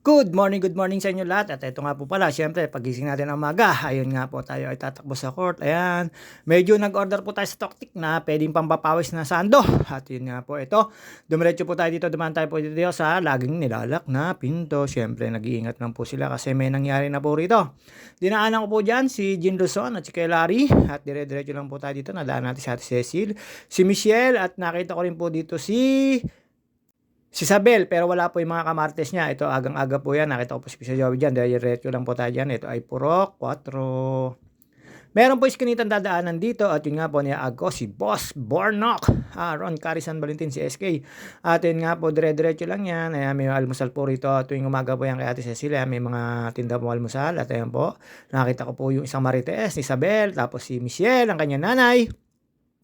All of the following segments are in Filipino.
Good morning sa inyo lahat. At ito nga po pala, syempre, pagising natin ng umaga, ayun nga po tayo ay tatakbo sa court. Ayan, medyo nag-order po tayo sa Toktik na pwedeng pampapawis na sando. At yun nga po, ito, dumiretso po tayo dito, dumaan tayo po dito sa laging nilalak na pinto. Syempre, nag-iingat lang po sila kasi may nangyari na po rito. Dinaanan ko po dyan si Jean Luzon at si Kay Larry. At dire-diretso lang po tayo dito, nadaan natin si Ate Cecil, si Michelle, at nakita ko rin po dito si Isabel, pero wala po yung mga kamartes niya. Ito, agang-aga po yan. Nakita ko po si Pisa Joey dyan. Diretso lang po tayo dyan. Ito ay Purok 4. Meron po iskinitan dadaanan dito. At yun nga po niya ako, si Boss Bornok. Ron Carisan Valentin, si SK. At yun nga po, dire-diretso lang yan. Ayan, may almusal po rito. Tuwing umaga po yan kay Ate Cecilia. May mga tinda po almusal. At ayan po, nakita ko po yung isang marites, ni Isabel. Tapos si Michelle, ang kanyang nanay.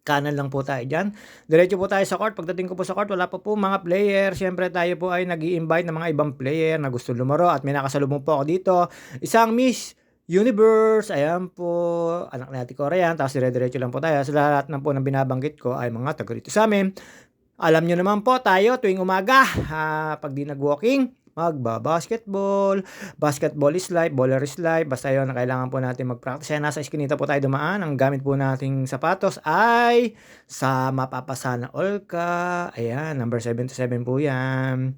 Kanan lang po tayo dyan. Diretso po tayo sa court. Pagdating ko po sa court, wala pa po mga player. Siyempre tayo po ay nag-i-invite ng mga ibang player na gusto lumaro. At may nakasalubong po ako dito. Isang Miss Universe. Ayan po. Anak natin Korean. Tapos dire-diretso lang po tayo. Sa lahat ng po ng binabanggit ko ay mga taga dito sa amin. Alam nyo naman po tayo tuwing umaga. Pag di nag-walking, magba-basketball. Basketball is life, baller is life. Basta yun, kailangan po natin mag-practice. Kaya nasa iskinita po tayo dumaan. Ang gamit po nating sapatos ay sa mapapasana all ka. Ayan, number 77 po yan.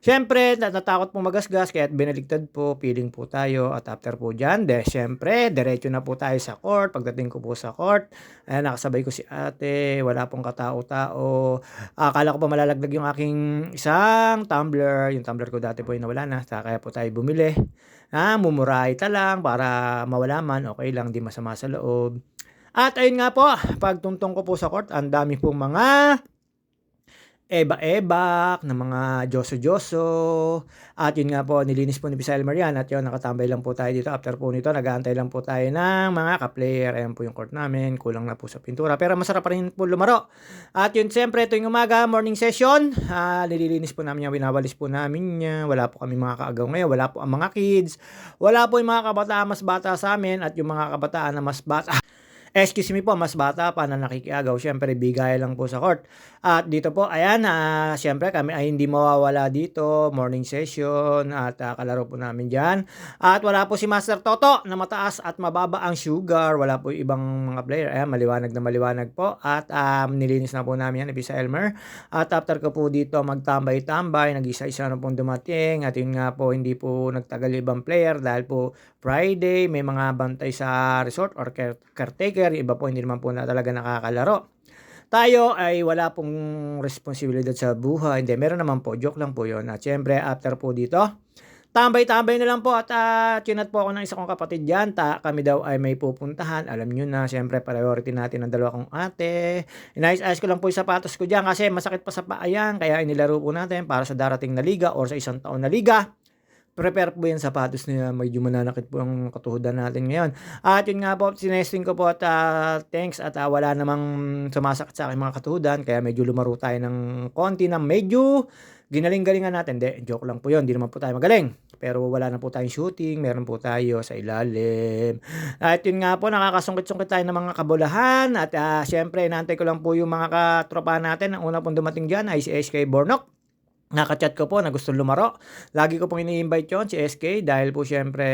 Siyempre, natatakot po magasgas, kaya binaligtad po, feeling po tayo. At after po dyan, siyempre, diretso na po tayo sa court. Pagdating ko po sa court, ayan, nakasabay ko si ate, wala pong katao-tao. Akala ko pa malalaglag yung aking isang tumbler. Yung tumbler ko dati po yung nawala na, kaya po tayo bumili. Mumurahita lang para mawala man, okay lang, di masama sa loob. At ayun nga po, pagtuntong ko po sa court, ang dami pong mga eba-ebak, ng mga joso-joso. At yun nga po, nilinis po ni Bisael Marian. At yun, nakatambay lang po tayo dito. After po nito, nag-aantay lang po tayo ng mga ka-player. Ayan po yung court namin. Kulang na po sa pintura. Pero masarap pa rin po lumaro. At yun, siyempre, tuwing umaga, morning session. Nililinis po namin yan. Winawalis po namin yan. Wala po kami mga kaagaw ngayon. Wala po ang mga kids. Wala po yung mga kabataan mas bata sa amin. At yung mga kabataan na mas bata, excuse me po, mas bata pa na nakikiagaw. Siyempre, bigay lang po sa court. At dito po, ayan, siyempre kami ay hindi mawawala dito. Morning session at kalaro po namin dyan. At wala po si Master Toto na mataas at mababa ang sugar. Wala po ibang mga player. Ayan, maliwanag na maliwanag po. At nilinis na po namin yan, Ibisa Elmer. At after ko po dito magtambay-tambay, nag-isa-isa na pong dumating. At yun nga po, hindi po nagtagal ibang player dahil po Friday, may mga bantay sa resort or caretaker. Iba po hindi naman po na talaga nakakalaro. Tayo ay wala pong responsibilidad sa buhay. Hindi, meron naman po. Joke lang po yun. At syempre, after po dito, tambay-tambay na lang po at chinat po ako ng isa kong kapatid dyan. Kami daw ay may pupuntahan. Alam nyo na, syempre, priority natin ang dalawa kong ate. Inayos-ayos ko lang po yung sapatos ko dyan kasi masakit pa sa paayan. Kaya inilaro po natin para sa darating na liga or sa isang taon na liga. Prepare po yung sapatos nila, medyo mananakit po ang katuhudan natin ngayon. At yun nga po, sinesting ko po at thanks at wala namang sumasakit sa akin mga katuhudan, kaya medyo lumaro tayo ng konti na medyo ginaling-galingan natin. Hindi, joke lang po yun, hindi naman po tayo magaling. Pero wala na po tayong shooting, meron po tayo sa ilalim. At yun nga po, nakakasungkit-sungkit tayo ng mga kabulahan. At syempre, inaantay ko lang po yung mga katropa natin. Ang una pong dumating dyan ay si SK Bornok. Nakachat ko po na gusto lumaro. Lagi ko pong ini-invite yun si SK dahil po syempre,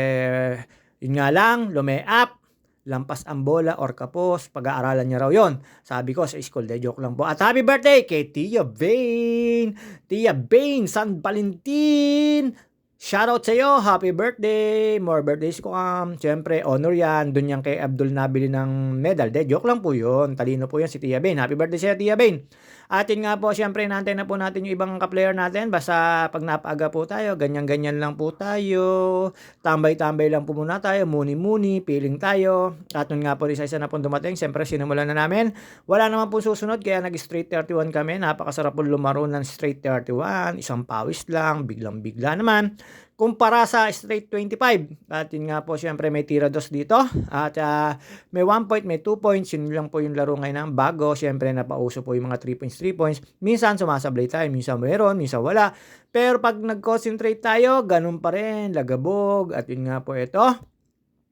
yun nga lang, lume-up, lampas ang bola or kapos, pag-aaralan niya raw yon. Sabi ko sa school, de joke lang po. At happy birthday kay Tia Vane! Tia Vane, San Valentin! Shoutout sa iyo, happy birthday! More birthdays ko Siyempre, honor yan. Doon yan kay Abdul nabili ng medal. De, joke lang po yun. Talino po yan si Tia Vane. Happy birthday sa Tia Vane! At yun nga po, siyempre, naantay na po natin yung ibang ka-player natin. Basta pag napaaga po tayo, ganyan-ganyan lang po tayo. Tambay-tambay lang po muna tayo. Muni-muni, piling tayo. At nun nga po, isa-isa na po dumating. Siyempre, sinumulan na namin. Wala naman po susunod, kaya nag-straight 31 kami. Napakasarap po lumaro ng straight 31. Isang pawis lang, biglang-bigla naman. Kumpara sa straight 25. At yun nga po, syempre may tira dos dito. At may 1 point, may 2 points. Yun lang po yung laro ngayon ng bago. Syempre napauso po yung mga 3 points, 3 points. Minsan sumasablay tayo, minsan meron, minsan wala. Pero pag nag-concentrate tayo, ganun pa rin, lagabog. At yun nga po ito.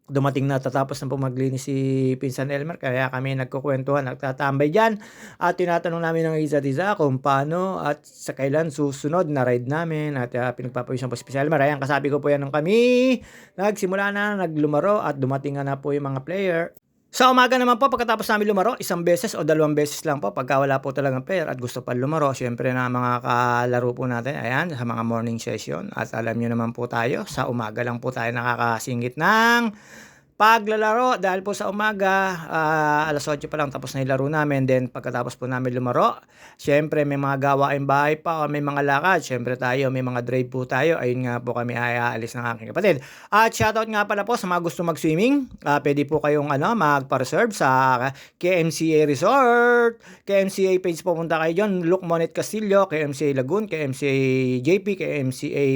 dumating na tatapos na po maglinis si Pinsan Elmer kaya kami nagkukuwentuhan, nagtatambay diyan at tinatanong namin ng isa't isa kung paano at sa kailan susunod na ride namin at, pinagpapawisan po si Pinsan Elmer. Ayan, kasabi ko po yan nung kami nagsimula na, naglumaro at dumating na po yung mga player. Sa umaga naman po pagkatapos namin lumaro, isang beses o dalawang beses lang po pagka wala po talagang player at gusto pa lumaro. Siyempre na mga kalaro po natin, ayan, sa mga morning session. At alam niyo naman po tayo, sa umaga lang po tayo nakakasingit ng paglalaro dahil po sa umaga, 8:00 pa lang tapos na yung laro namin. Then pagkatapos po namin lumaro, siyempre may mga gawaing bahay pa o may mga lakad. Siyempre tayo, may mga drive po tayo. Ayun nga po kami ay aalis ng aking kapatid. At shoutout nga pala po sa mga gusto mag-swimming. Pwede po kayong magpa-reserve sa KMCA Resort. KMCA page pupunta kayo dyan. Luke Monet Castillo, KMCA Lagoon, KMCA JP, KMCA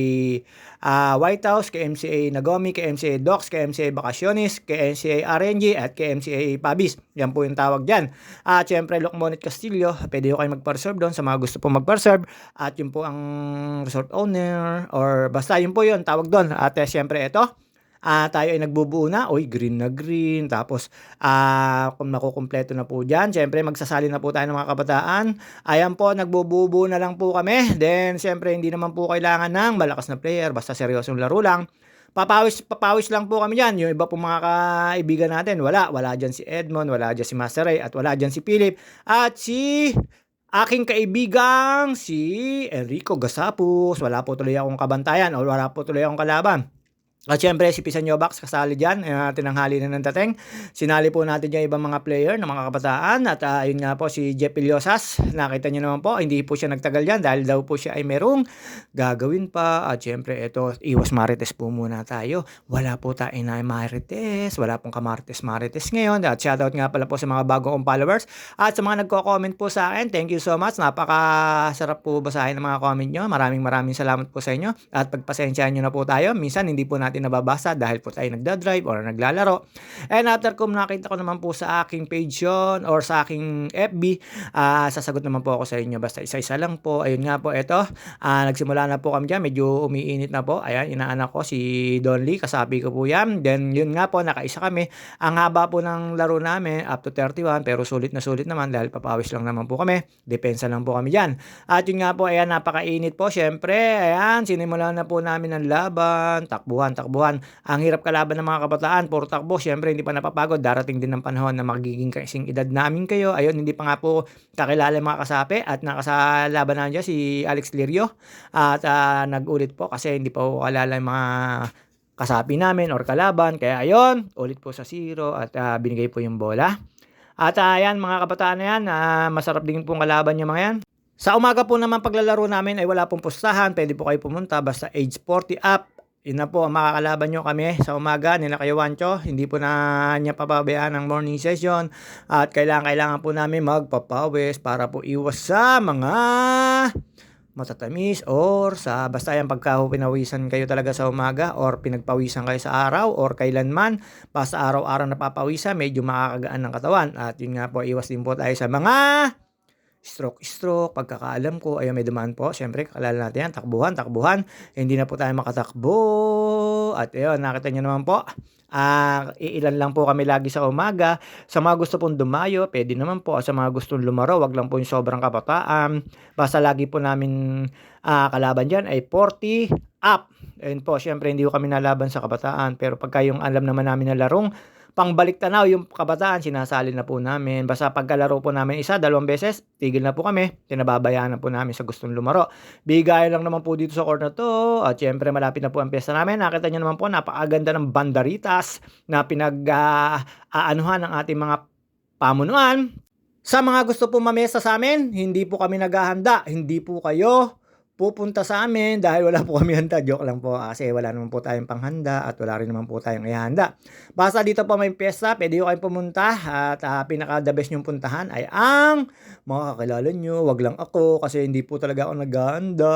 White House, KMCA Nagomi, KMCA Docks, KMCA Vacaciones, KMCA RNG at KMCA Pabis. Yan po yung tawag dyan. At syempre, Lucmonet Castillo, pwede ko kayo mag-reserve doon sa mga gusto po mag-reserve. At yun po ang resort owner or basta yun po yun, tawag doon. At syempre ito, tayo ay nagbubuo na, green na green, tapos kung makukumpleto na po dyan, syempre magsasali na po tayo ng mga kabataan, ayan po, nagbubuo na lang po kami, then syempre hindi naman po kailangan ng malakas na player, basta seryosong laro lang, papawis lang po kami dyan, yung iba po mga kaibigan natin, wala dyan si Edmond, wala dyan si Master Ray, at wala dyan si Philip, at si aking kaibigang si Enrico Gasapus, wala po tuloy akong kabantayan, o wala po tuloy akong kalaban. At syempre si Pisan Yobax kasali dyan, tinanghali na ng dating. Sinali po natin yung ibang mga player ng mga kabataan at yun nga po si Jeff Iliosas, nakita nyo naman po, hindi po siya nagtagal dyan dahil daw po siya ay merong gagawin pa. At syempre ito, iwas marites po muna tayo. Wala po tayo na marites, wala pong kamarites ngayon. At shoutout nga pala po sa mga bagong followers at sa mga nagko-comment po sa akin, thank you so much, napakasarap po basahin ng mga comment nyo. Maraming salamat po sa inyo at pagpasensyahan nyo na po tayo, minsan hindi po natin nababasa dahil po tayo nagdadrive or naglalaro. And after kung nakita ko naman po sa aking page yun or sa aking FB, sasagot naman po ako sa inyo. Basta isa-isa lang po. Ayun nga po, ito. Nagsimula na po kami dyan. Medyo umiinit na po. Ayan, inaanak ko si Don Lee. Kasabi ko po yan. Then yun nga po, nakaisa kami. Ang haba po ng laro namin, up to 31. Pero sulit na sulit naman dahil papawis lang naman po kami. Depensa lang po kami dyan. At yun nga po, ayan, napakainit po. Syempre, ayan, sinimulan na po namin ang laban. Takbuhan. Ang hirap kalaban ng mga kabataan, puro takbo. Siyempre, hindi pa napapagod. Darating din ng panahon na magiging kasing edad namin kayo. Ayun, hindi pa nga po kakilala yung mga kasapi at nakasalaban na dyan si Alex Lirio. At nag-ulit po kasi hindi pa po kalala yung mga kasapi namin or kalaban. Kaya ayun, ulit po sa zero at binigay po yung bola. At ayan, mga kabataan na yan, masarap din pong kalaban yung mga yan. Sa umaga po naman paglalaro namin ay wala pong pustahan. Pwede po kayo pumunta basta age 40 up. Yun na po ang makakalaban nyo kami sa umaga nila kayo Wancho. Hindi po na niya papabayaan ang morning session at kailangan po namin magpapawis para po iwas sa mga matatamis or sa basta yan pagka pinawisan kayo talaga sa umaga or pinagpawisan kayo sa araw or kailanman basta araw-araw napapawisan medyo makakagaan ng katawan at yun nga po iwas din po tayo sa mga stroke, pagkakaalam ko, ayun may dumaan po. Siyempre, kalala natin yan, takbuhan. Hindi na po tayo makatakbo. At ayun, nakita nyo naman po. Iilan lang po kami lagi sa umaga. Sa mga gusto pong dumayo, pwede naman po. Sa mga gustong lumaro, wag lang po yung sobrang kabataan. Basta lagi po namin kalaban dyan ay 40 up. Ayun po, siyempre hindi ko kami nalaban sa kabataan. Pero pagka yung alam naman namin na larong, pangbalik tanaw yung kabataan, sinasali na po namin. Basta pagkalaro po namin isa, 2 beses, tigil na po kami. Tinababayaan na po namin sa gustong lumaro. Bigay lang naman po dito sa court na to. At syempre malapit na po ang piyesta namin. Nakita nyo naman po, napakaganda ng banderitas na pinag-aanuhan ng ating mga pamunuan. Sa mga gusto po mamesa sa amin, hindi po kami naghahanda. Hindi po kayo pupunta sa amin dahil wala po kami handa. Joke lang po kasi wala naman po tayong panghanda at wala rin naman po tayong ihanda. Basta dito po may piyesta, pwede ko kayong pumunta at pinaka-the best nyong puntahan ay ang mga kakilala nyo. Wag lang ako kasi hindi po talaga ako naghahanda.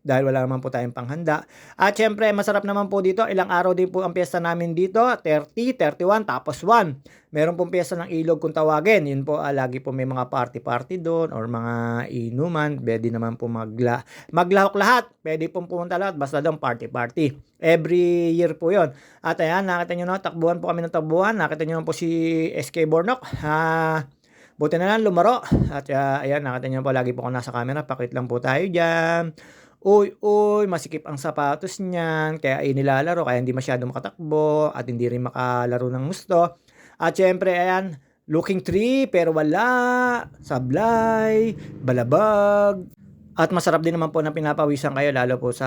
dahil wala naman po tayong panghanda. At syempre masarap naman po dito, ilang araw din po ang piyesta namin dito, 30, 31, tapos 1. Meron pong piyesta ng ilog kung tawagin. Yun po, lagi po may mga party-party doon or mga inuman. Pwede naman po maglahok lahat. Pwede pong pumunta lahat basta doon party-party. Every year po yon. At ayan, nakita nyo na, takbuhan po kami ng takbuhan. Nakita nyo na po si SK Bornok. Buti na lang lumaro. At ayan, nakita nyo po, lagi po ako nasa camera. Pakit lang po tayo dyan. Uy, masikip ang sapatos niyan. Kaya nilalaro, kaya hindi masyado makatakbo. At hindi rin makalaro ng gusto. At syempre, ayan, looking tree, pero wala. Sablay, balabag. At masarap din naman po na pinapawisan kayo, lalo po sa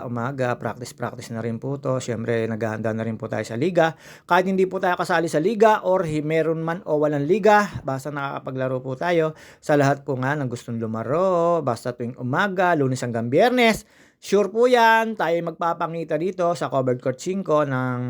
umaga. Practice na rin po to. Syempre, naghahanda na rin po tayo sa liga. Kahit hindi po tayo kasali sa liga or meron man o walang liga, basta nakakapaglaro po tayo. Sa lahat po nga ng gustong lumaro, basta tuwing umaga, Lunes hanggang Biyernes. Sure po yan, tayo magpapangita dito sa covered court 5 ng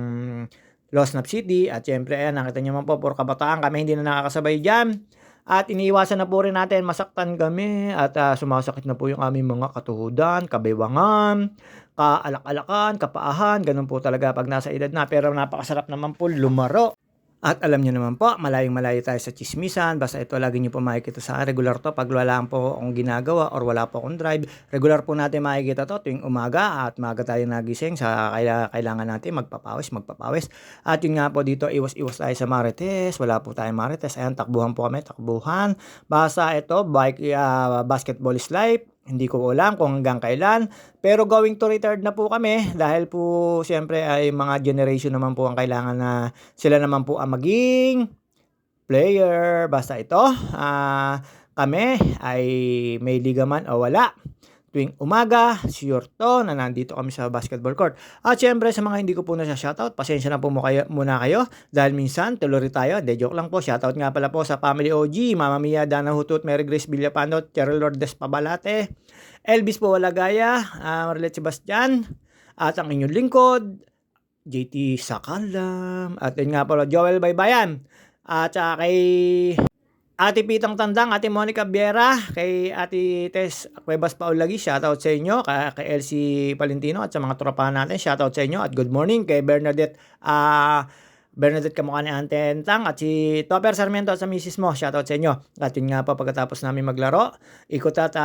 Los Nap City. At syempre, ayan, nakita nyo man po, puro kabataan kami, hindi na nakakasabay dyan. At iniiwasan na po rin natin masaktan kami at sumasakit na po yung aming mga katuhudan, kabewangan, kaalak-alakan, kapaahan. Ganun po talaga pag nasa edad na. Pero napakasarap naman po lumaro. At alam nyo naman po, malayong-malayo tayo sa chismisan. Basta ito, lagi nyo po makikita sa regular to. Pag wala po akong ginagawa or wala po akong drive, regular po natin makikita to tuwing umaga. At maaga tayo nagising sa kailangan natin magpapawis. At yun nga po dito, iwas-iwas tayo sa marites. Wala po tayong marites. Ayan, takbuhan po kami, takbuhan. Basta ito, basketball is life. Hindi ko alam kung hanggang kailan. Pero going to retired na po kami dahil po siyempre ay mga generation naman po ang kailangan na sila naman po ang maging player. Basta ito, kami ay may liga man o wala. Tuwing umaga, sure to na nandito kami sa basketball court. At syempre sa mga hindi ko po na shoutout, pasensya na po muna kayo dahil minsan tuloy tayo. De joke lang po, shoutout nga pala po sa Family OG, Mama Mia, Dana Hutut, Mary Grace Villapandot, Cheryl Lourdes Pabalate, Elvis po Walagaya, Marlet Sebastian, at ang inyong lingkod, JT Sakalam, at yun nga pala Joel Baybayan, at kay Ate Pitang Tandang, Ate Monica Viera, kay Ate Tess Cuevas Paulagi, shoutout sa inyo, kay Elsie Palentino at sa mga tropa natin, shoutout sa inyo at good morning kay Bernadette kamukha ni Ante Entang at si Topper Sarmiento at sa misis mo, shoutout sa inyo. At yun nga po, pagkatapos namin maglaro, ikot at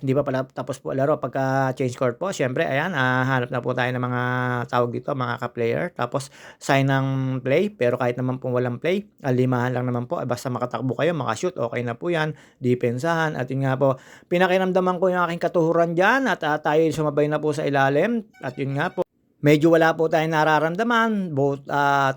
hindi pa pala tapos po laro, pagka change court po, syempre ayan, hanap na po tayo ng mga tawag dito, mga ka-player, tapos sign ng play, pero kahit naman po walang play, limahan lang naman po, basta makatakbo kayo, makashoot, okay na po yan, depensahan. At yun nga po, pinakiramdaman ko yung aking katuhuran dyan at tayo sumabay na po sa ilalim. At yun nga po, medyo wala po tayong nararamdaman, both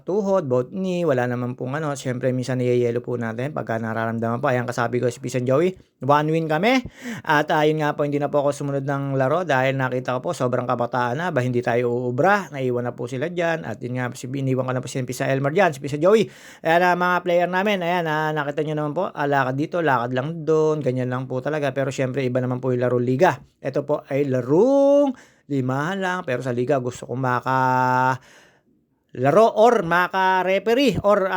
tuhod, both knee, wala naman pong ano. Siyempre, minsan niyayelo po natin pagka nararamdaman po. Ayan, kasabi ko si Pisan Joey, 1 win kami. At ayun nga po, hindi na po ako sumunod ng laro dahil nakita ko po, sobrang kabataan na, hindi tayo uubra. Naiwan na po sila dyan. At yun nga, iniwan ko na po si Pisa Elmer dyan, si Pisa Joey. Ayan, mga player namin, ayan, nakita nyo naman po, lakad dito, lakad lang doon, ganyan lang po talaga. Pero siyempre, iba naman po yung laro liga. Ito po ay larong limahan lang, pero sa liga gusto kong laro or maka-referee or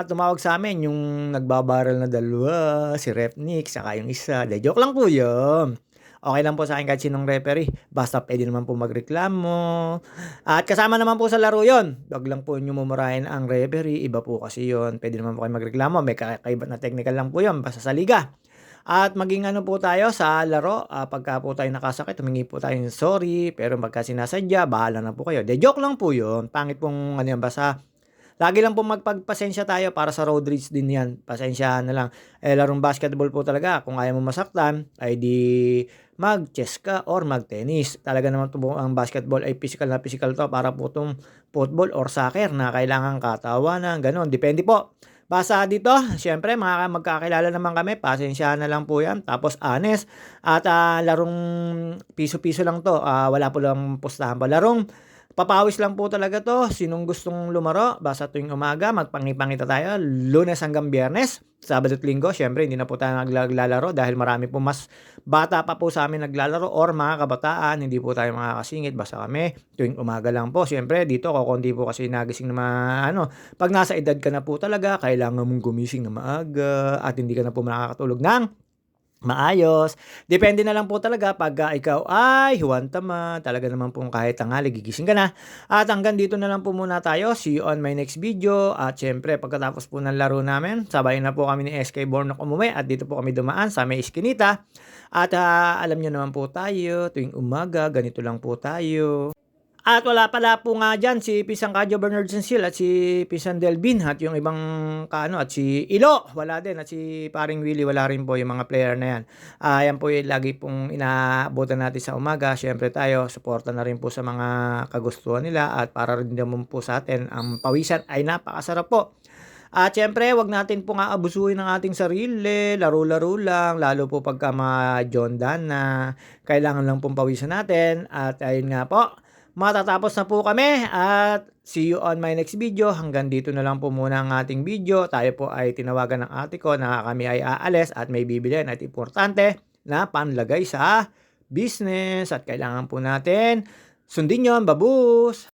tumawag sa amin yung nagbabaral na dalawa, si Ref Nick, saka yung isa. De joke lang po yun. Okay lang po sa akin kahit sinong referee. Basta pwede naman po magreklamo. At kasama naman po sa laro yon. Wag lang po nyo mumurahin ang referee. Iba po kasi yon. Pwede naman po kayo magreklamo. May kakaiba na technical lang po yon. Basta sa liga. At maging ano po tayo sa laro, pagka po tayo nakasakit, humingi po tayo ng sorry, pero pagka sinasadya, bahala na po kayo. De joke lang po yun, pangit pong ano yan, basta lagi lang po magpagpasensya tayo para sa road race din yan, pasensya na lang. Larong basketball po talaga, kung ayaw mo masaktan, ay di mag-chess ka or mag-tennis. Talaga naman po ang basketball ay physical na physical to, para po itong football or soccer na kailangan katawanan, ganun, depende po. Basta dito, syempre magkakilala naman kami, pasensya na lang po yan. Tapos honest, at larong piso-piso lang to, wala po lang pustahan pa. Larong papawis lang po talaga to, sinong gustong lumaro, basta tuwing umaga, magpangipangita tayo, Lunes hanggang Biyernes, Sabado at Linggo. Syempre, hindi na po tayo naglalaro dahil marami po mas bata pa po sa amin naglalaro or mga kabataan, hindi po tayo makakasingit, basta kami tuwing umaga lang po. Syempre, dito kukunti po kasi nagising na pag nasa edad ka na po talaga, kailangan mong gumising na maaga at hindi ka na po makakatulog ng maayos. Depende na lang po talaga pagka ikaw ay huwag tamad, talaga naman pong kahit tanghali gigising ka na. At hanggang dito na lang po muna tayo. See you on my next video. At syempre, pagkatapos po ng laro namin, sabay na po kami ni SK Bornok umuwi at dito po kami dumaan sa may iskinita. At alam niyo naman po tayo, tuwing umaga, ganito lang po tayo. At wala pala po nga diyan si Pisang Kadyo Bernard Sensil at si Pisang Delvin at yung ibang kaano at si Ilo wala din at si Paring Willie wala rin po yung mga player na yan. Yan po yung lagi pong inaabutan natin sa umaga. Siyempre tayo, suporta na rin po sa mga kagustuhan nila at para rin naman po sa atin ang pawisan ay napakasarap po. At siyempre, wag natin pong aabusuhin ang ating sarili, laro-laro lang, lalo po pagka ma-John Dan na kailangan lang pong pawisan natin. At ayun nga po, matatapos na po kami at see you on my next video. Hanggang dito na lang po muna ang ating video. Tayo po ay tinawagan ng ate ko na kami ay aalis at may bibilihan at importante na panlagay sa business at kailangan po natin sundin yon, babus!